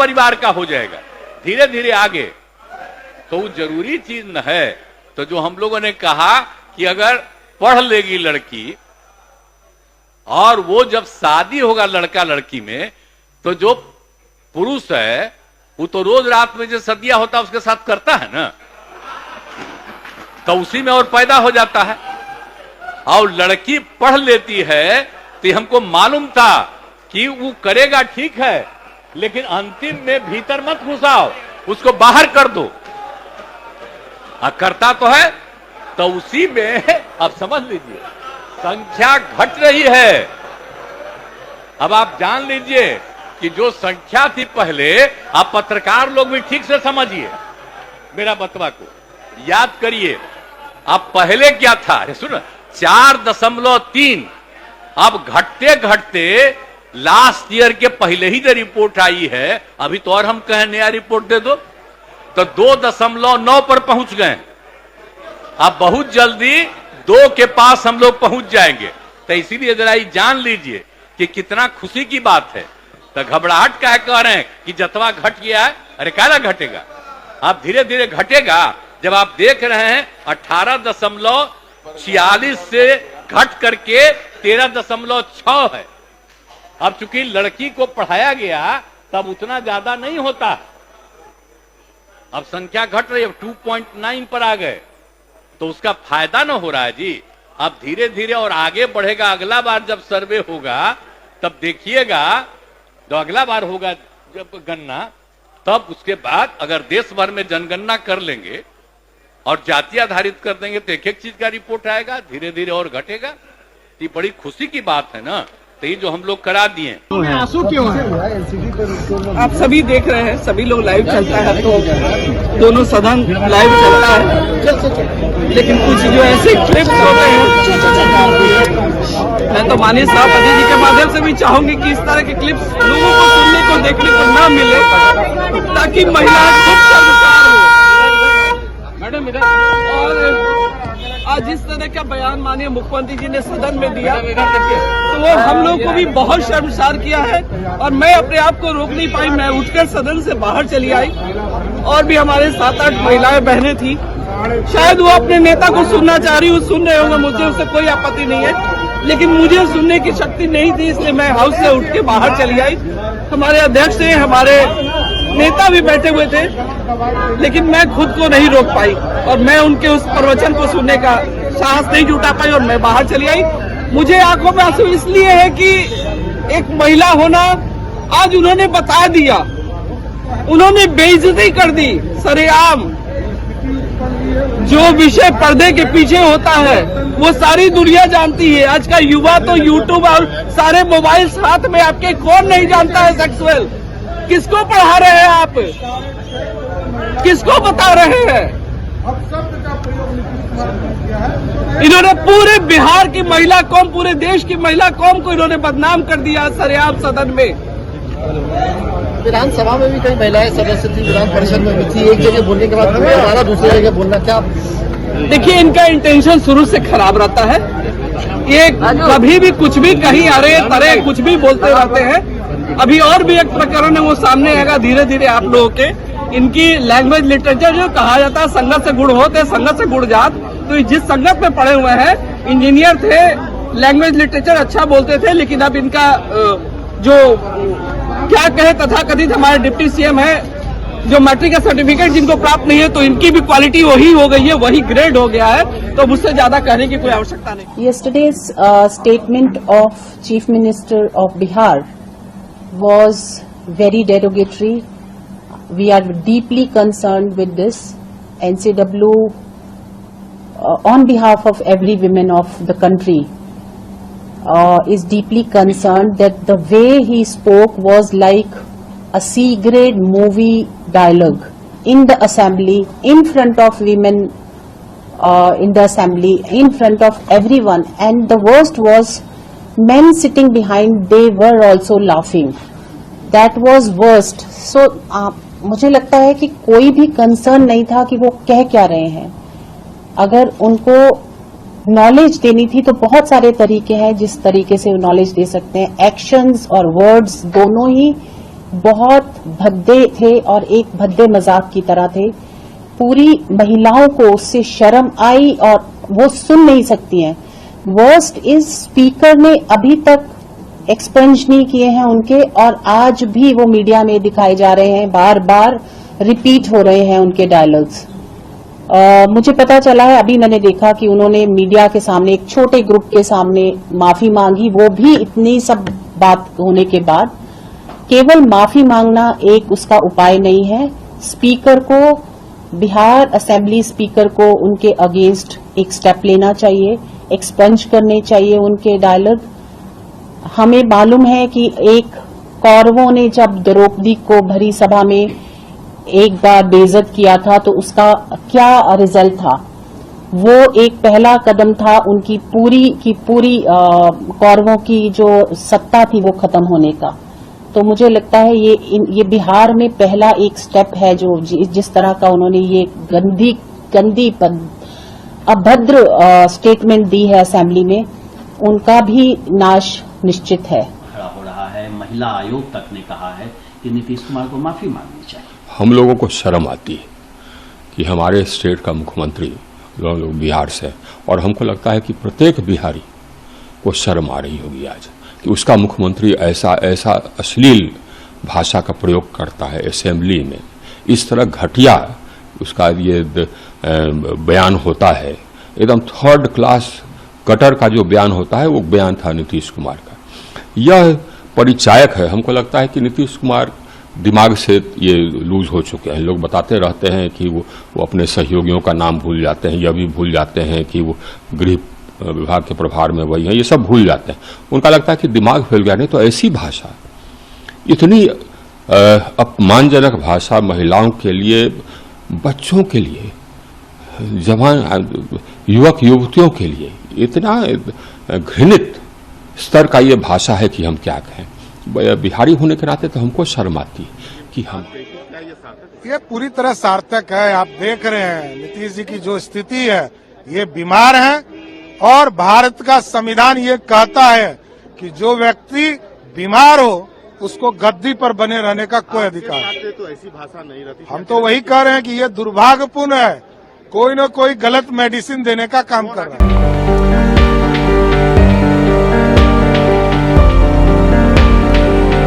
परिवार का हो जाएगा धीरे धीरे आगे। तो वो जरूरी चीज न है। तो जो हम लोगों ने कहा कि अगर पढ़ लेगी लड़की और वो जब शादी होगा लड़का लड़की में, तो जो पुरुष है वो तो रोज रात में जो सदिया होता है उसके साथ करता है ना, तो उसी में और पैदा हो जाता है। और लड़की पढ़ लेती है तो हमको मालूम था कि वो करेगा ठीक है, लेकिन अंतिम में भीतर मत घुसाओ, उसको बाहर कर दो। करता तो है, तो उसी में अब समझ लीजिए संख्या घट रही है। अब आप जान लीजिए कि जो संख्या थी पहले, आप पत्रकार लोग भी ठीक से समझिए मेरा बतवा को, याद करिए। अब पहले क्या था, अरे सुनो, 4.3। अब घटते घटते लास्ट ईयर के पहले ही जो रिपोर्ट आई है, अभी तो और हम कहें नया रिपोर्ट दे दो, तो 2.9 पर पहुंच गए। अब बहुत जल्दी 2 के पास हम लोग पहुंच जाएंगे। तो इसीलिए जरा ये जान लीजिए कि कितना खुशी की बात है। तो घबराहट क्या कह रहे हैं कि जतवा घट गया है, अरे काला घटेगा, अब धीरे धीरे घटेगा। जब आप देख रहे हैं 18.46 से घट करके 13.6 है। अब चूंकि लड़की को पढ़ाया गया तब उतना ज्यादा नहीं होता, अब संख्या घट रही है, 2.9 पर आ गए, तो उसका फायदा ना हो रहा है जी। अब धीरे धीरे और आगे बढ़ेगा। अगला बार जब सर्वे होगा तब देखिएगा, जो अगला बार होगा जब गणना, तब उसके बाद अगर देश भर में जनगणना कर लेंगे और जाति आधारित कर देंगे तो एक एक चीज का रिपोर्ट आएगा, धीरे धीरे और घटेगा। ये बड़ी खुशी की बात है ना। तो ये जो हम लोग करा दिए, आंसू क्यों है? आप सभी देख रहे हैं, सभी लोग लाइव चलता है तो दोनों सदन लाइव चलता है, लेकिन कुछ जो ऐसे क्लिप्स हो रहे हैं, मैं तो माननीय सभापति जी के माध्यम से भी चाहूंगी कि इस तरह के क्लिप्स लोगों को सुनने को देखने को ना मिले, ताकि महिलाएं खुद शर्मसार हो। मैडम इधर। और आज जिस तरह का बयान माननीय मुख्यमंत्री जी ने सदन में दिया, तो वो हम लोग को भी बहुत शर्मसार किया है। और मैं अपने आप को रोक नहीं पाई, मैं उठकर सदन से बाहर चली आई। और भी हमारे 7-8 महिलाएं बहनें थी, शायद वो अपने नेता को सुनना चाह रही, वो सुन रहे होंगे, मुझे उससे कोई आपत्ति नहीं है, लेकिन मुझे सुनने की शक्ति नहीं थी, इसलिए मैं हाउस से उठ के बाहर चली आई। हमारे अध्यक्ष थे, हमारे नेता भी बैठे हुए थे, लेकिन मैं खुद को नहीं रोक पाई और मैं उनके उस प्रवचन को सुनने का साहस नहीं जुटा पाई और मैं बाहर चली आई। मुझे आंखों में आंसू इसलिए है कि एक महिला होना, आज उन्होंने बता दिया, उन्होंने बेइज्जती कर दी सरेआम। जो विषय पर्दे के पीछे होता है वो सारी दुनिया जानती है। आज का युवा तो यूट्यूब और सारे मोबाइल हाथ में आपके, कौन नहीं जानता है सेक्सुअल? किसको पढ़ा रहे हैं आप, किसको बता रहे हैं? इन्होंने पूरे बिहार की महिला कौम, पूरे देश की महिला कौम को इन्होंने बदनाम कर दिया सरेआम सदन में। विधानसभा में भी कई महिलाएं सदस्य थी, विधान परिषद में भी थी, एक जगह बोलने के बाद हमारा दूसरी जगह बोलना, क्या? देखिए, इनका इंटेंशन शुरू से खराब रहता है। ये कभी भी कुछ भी कहीं अरे तरे कुछ भी बोलते रहते हैं। अभी और भी एक प्रकरण है, वो सामने आएगा धीरे धीरे आप लोगों के। इनकी लैंग्वेज लिटरेचर जो कहा जाता है, संगत से गुण होते, संगत से गुण जात, तो जिस संगत में पढ़े हुए हैं, इंजीनियर थे, लैंग्वेज लिटरेचर अच्छा बोलते थे, लेकिन अब इनका जो क्या कहे तथाकथित हमारे डिप्टी सीएम है, जो मैट्रिक का सर्टिफिकेट जिनको प्राप्त नहीं है, तो इनकी भी क्वालिटी वही हो गई है, वही ग्रेड हो गया है, तो मुझसे ज्यादा कहने की कोई आवश्यकता नहीं। Yesterday's statement of Chief Minister of Bihar was very derogatory. We are deeply concerned with this. NCW, on behalf of every woman of the country, is deeply concerned that the way he spoke was like a C-grade movie dialogue in the assembly, in front of women, in the assembly, in front of everyone. And the worst was men sitting behind, they were also laughing. That was worst. So, मुझे लगता है कि कोई भी concern नहीं था कि वो कह क्या रहे हैं। अगर उनको नॉलेज देनी थी तो बहुत सारे तरीके हैं जिस तरीके से नॉलेज दे सकते हैं। एक्शंस और वर्ड्स दोनों ही बहुत भद्दे थे और एक भद्दे मजाक की तरह थे। पूरी महिलाओं को उससे शर्म आई और वो सुन नहीं सकती हैं। वर्स्ट इज स्पीकर ने अभी तक एक्सपेंज नहीं किए हैं उनके, और आज भी वो मीडिया में दिखाए जा रहे हैं, बार बार रिपीट हो रहे हैं उनके डायलॉग्स। मुझे पता चला है, अभी मैंने देखा कि उन्होंने मीडिया के सामने एक छोटे ग्रुप के सामने माफी मांगी, वो भी इतनी सब बात होने के बाद। केवल माफी मांगना एक उसका उपाय नहीं है। स्पीकर को, बिहार असेंबली स्पीकर को उनके अगेंस्ट एक स्टेप लेना चाहिए, एक्सपंज करने चाहिए उनके डायलॉग। हमें मालूम है कि एक कौरवों ने जब द्रौपदी को भरी सभा में एक बार बेइज्जत किया था तो उसका क्या रिजल्ट था। वो एक पहला कदम था उनकी पूरी की पूरी कौरवों की जो सत्ता थी वो खत्म होने का। तो मुझे लगता है ये बिहार में पहला एक स्टेप है जो जिस तरह का उन्होंने ये गंदी अभद्र स्टेटमेंट दी है असेंबली में, उनका भी नाश निश्चित है। खड़ा हो रहा है। महिला आयोग तक ने कहा है कि नीतीश कुमार को माफी मांगनी चाहिए। हम लोगों को शर्म आती है कि हमारे स्टेट का मुख्यमंत्री लोग बिहार से, और हमको लगता है कि प्रत्येक बिहारी को शर्म आ रही होगी आज कि उसका मुख्यमंत्री ऐसा अश्लील भाषा का प्रयोग करता है असेंबली में। इस तरह घटिया उसका ये बयान होता है, एकदम थर्ड क्लास कटर का जो बयान होता है वो बयान था नीतीश कुमार का। यह परिचायक है। हमको लगता है कि नीतीश कुमार दिमाग से ये लूज हो चुके हैं। लोग बताते रहते हैं कि वो अपने सहयोगियों का नाम भूल जाते हैं, यह भी भूल जाते हैं कि वो गृह विभाग के प्रभार में वही है, ये सब भूल जाते हैं। उनका लगता है कि दिमाग फैल गया। नहीं तो ऐसी भाषा, इतनी अपमानजनक भाषा महिलाओं के लिए, बच्चों के लिए, जवान युवक युवतियों के लिए इतना घृणित स्तर का ये भाषा है कि हम क्या कहें। बिहारी होने के नाते तो हमको शर्म आती कि हम ये पूरी तरह सार्थक है। आप देख रहे हैं नीतीश जी की जो स्थिति है, ये बीमार है और भारत का संविधान ये कहता है कि जो व्यक्ति बीमार हो उसको गद्दी पर बने रहने का कोई अधिकार। तो ऐसी भाषा नहीं रहती। हम तो वही कह रहे हैं कि ये दुर्भाग्यपूर्ण है, कोई न कोई गलत मेडिसिन देने का काम कर रहा है।